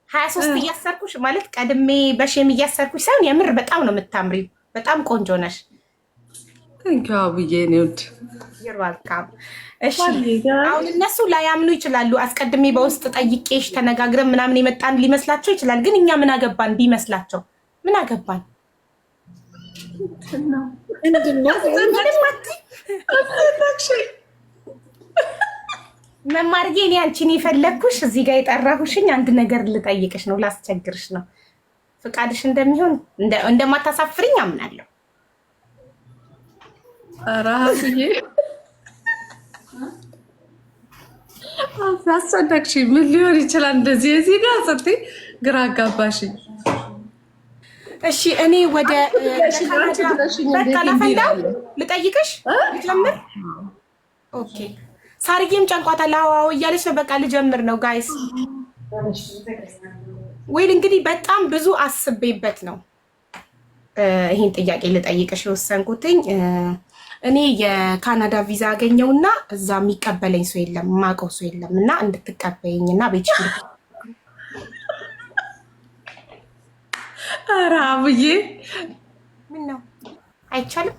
23 እያሰርኩሽ ማለት ቀድሜ በሼም እያሰርኩሽ ሳይሆን የምር በጣም ነው የምታምሪው። በጣም ቆንጆ ነሽ። እንካው ብዬ ነው ይርዋልካም። እሺ አሁን እነሱ ላያምኑ ይችላሉ። አስቀድሜ በውስጥ ጠይቄሽ ተነጋግረን ምናምን የመጣን ሊመስላቸው ይችላል። ግን እኛ ምን አገባን ቢመስላቸው ምን አገባን? መማርዬ እኔ አንቺን የፈለግኩሽ እዚህ ጋር የጠራሁሽኝ አንድ ነገር ልጠይቅሽ ነው፣ ላስቸግርሽ ነው። ፍቃድሽ እንደሚሆን እንደማታሳፍርኝ አምናለሁ። ራስዬ አስጨነቅሽኝ። ምን ሊሆን ይችላል እንደዚህ እዚህ ጋር ስትይ ግራ አጋባሽኝ። እሺ እኔ ወደ በቃ ላፈንዳው ልጠይቅሽ ልጀምር። ኦኬ ሳርዬም ጨንቋታል። አዎ እያለች ነው። በቃ ልጀምር ነው ጋይስ። ወይል እንግዲህ በጣም ብዙ አስቤበት ነው ይሄን ጥያቄ ልጠይቅሽ የወሰንኩትኝ። እኔ የካናዳ ቪዛ አገኘውና እዛ የሚቀበለኝ ሰው የለም፣ የማውቀው ሰው የለም እና እንድትቀበይኝና ቤት ኧረ አብዬ ምን ነው አይቻልም?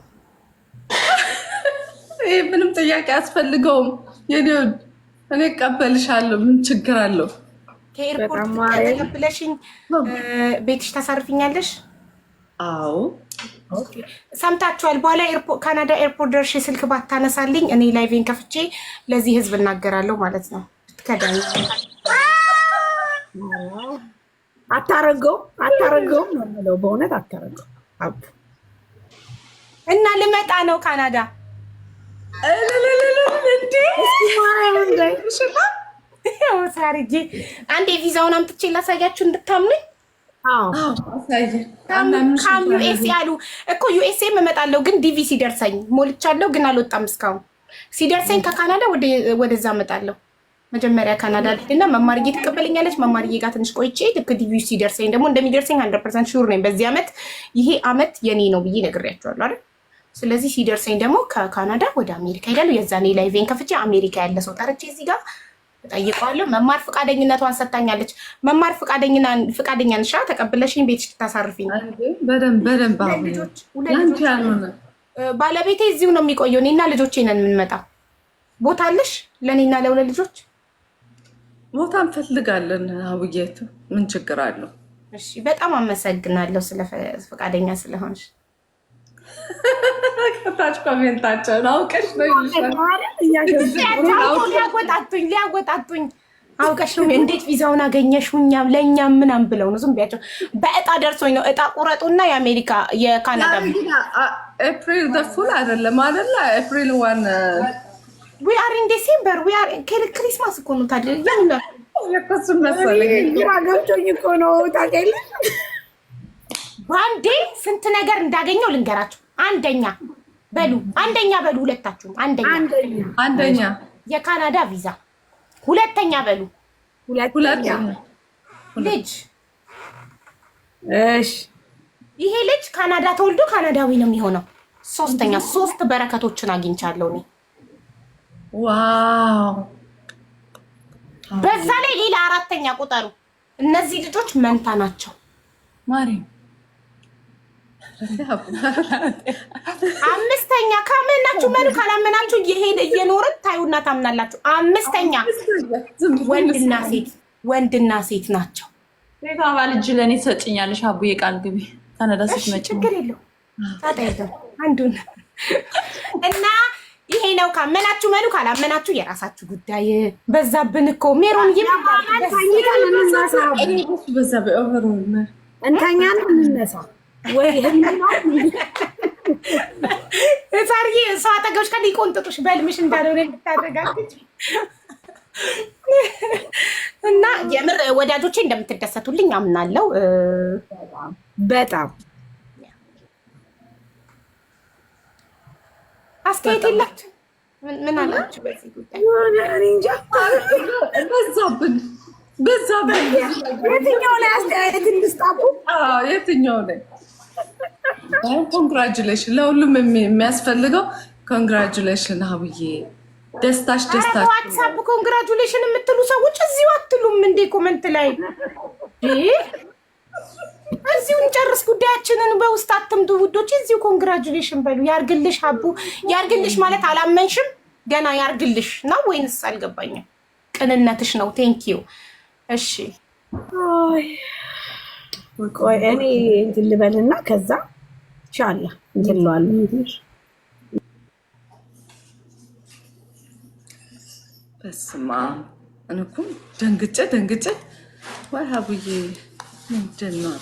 ይሄ ምንም ጥያቄ አያስፈልገውም። የኔ እኔ እቀበልሻለሁ። ምን ችግር አለው? ከኤርፖርት ተቀብለሽኝ ቤትሽ ታሳርፊኛለሽ? አዎ ሰምታችኋል። በኋላ ካናዳ ኤርፖርት ደርሼ ስልክ ባታነሳልኝ እኔ ላይቬን ከፍቼ ለዚህ ህዝብ እናገራለሁ ማለት ነው። ትከዳኝ አታረገውም ነው የምለው። በእውነት አታረገው እና ልመጣ ነው ካናዳ። ሳርዬ አንዴ ቪዛውን አምጥቼ ላሳያችሁ እንድታምኑኝ። ዩኤስኤ አሉ እኮ ዩኤስኤ እመጣለሁ፣ ግን ዲቪ ሲደርሰኝ ሞልቻለሁ፣ ግን አልወጣም እስካሁን። ሲደርሰኝ ከካናዳ ወደዛ እመጣለሁ። መጀመሪያ ካናዳ ልሄድና መማርዬ ትቀበለኛለች። መማርዬ ጋር ትንሽ ቆይቼ ልክ ዲቪ ሲደርሰኝ ደግሞ እንደሚደርሰኝ 100% ሹር ነኝ። በዚህ ዓመት ይሄ ዓመት የኔ ነው ብዬ ነግሬያቸዋለሁ አይደል? ስለዚህ ሲደርሰኝ ደግሞ ከካናዳ ወደ አሜሪካ ሄዳለሁ። የዛኔ ላይቬን ከፍቼ አሜሪካ ያለ ሰው ጠርቼ እዚህ ጋር እጠይቀዋለሁ። መማር ፈቃደኝነቷን ሰጥታኛለች። መማር ፈቃደኛ ነሽ? ተቀብለሽኝ ቤትሽ ልታሳርፊኝ? በደንብ ባለቤቴ እዚሁ ነው የሚቆየው። እኔና ልጆቼ ነን የምንመጣው። ቦታ አለሽ ለእኔና ለሁለት ልጆች? ቦታ እንፈልጋለን። አውዬቱ ምን ችግር አለው? እሺ በጣም አመሰግናለሁ ስለ ፈቃደኛ ስለሆንሽ። ከታች ኮሜንታቸውን አውቀሽ ነው ሊያጎጣጡኝ አውቀሽ ነው። እንዴት ቪዛውን አገኘሽው? ለእኛም ምናምን ብለው ነው። ዝም ቢያቸው በእጣ ደርሶኝ ነው። እጣ ቁረጡና የአሜሪካ የካናዳ ኤፕሪል ደፉል አይደለም አይደለ? ኤፕሪል ዋን ዊ አር ኢን ዲሴምበር ዊ አር ክሪስማስ እኮ ነው። ታዲያ ያለ የከሱን መሰለኝ ግራ ገብቶኝ እኮ ነው። ታውቂያለሽ ባንዴ ስንት ነገር እንዳገኘው ልንገራችሁ። አንደኛ በሉ ሁለታችሁም አንደኛ የካናዳ ቪዛ፣ ሁለተኛ በሉ ልጅ። እሺ ይሄ ልጅ ካናዳ ተወልዶ ካናዳዊ ነው የሚሆነው። ሶስተኛ 3 በረከቶችን አግኝቻለሁ እኔ። ዋው! በዛ ላይ ሌላ 4ኛ ቁጠሩ። እነዚህ ልጆች መንታ ናቸው። ማርያም 5ኛ ካመናችሁ መኑ ካላመናችሁ እየኖርን ታዩና ታምናላችሁ። 5ኛ ወንድና ሴት ናቸው። ቤት አባል እጅ ለእኔ ትሰጭኛለሽ? አቡዬ ቃል ግቢ ካናዳ ስትመጪ። ችግር የለውም ታጣ የለውም አንዱን እና ይሄ ነው። ካመናችሁ መኑ ካላመናችሁ የራሳችሁ ጉዳይ። በዛብን እኮ ሜሮን እንተኛን እንነሳ ወይ ሳርዬ ሰው አጠገብሽ ካለ ይቆንጥጡሽ በልምሽ እንዳልሆነ እንድታረጋግጭ እና የምር ወዳጆቼ እንደምትደሰቱልኝ አምናለሁ። በጣም አስተያየት የላችሁ? ምን አላችሁ በዚህ ጉዳይ? በዛብን የትኛው ላይ አስተያየት እንድስጣቡ? የትኛው ላይ? ኮንግራጁሌሽን ለሁሉም የሚያስፈልገው ኮንግራጁሌሽን። አብዬ ደስታሽ ዋትሳፕ ኮንግራጁሌሽን የምትሉ ሰዎች እዚሁ አትሉም እንዴ? ኮመንት ላይ እዚሁ እንጨርስ ጉዳያችንን። በውስጥ አትምጡ ውዶች፣ እዚሁ ኮንግራጁሌሽን በሉ። ያርግልሽ አቡ። ያርግልሽ ማለት አላመንሽም ገና? ያርግልሽ ነው ወይንስ? አልገባኝም። ቅንነትሽ ነው። ቴንኪዩ። እሺ ቆይ እኔ እንትን ልበልና ከዛ ኢንሻአላህ እንትን እለዋለሁ። በስመ አብ እኔ እኮ ደንግጬ ወይ ሀቡዬ ምንድን ነው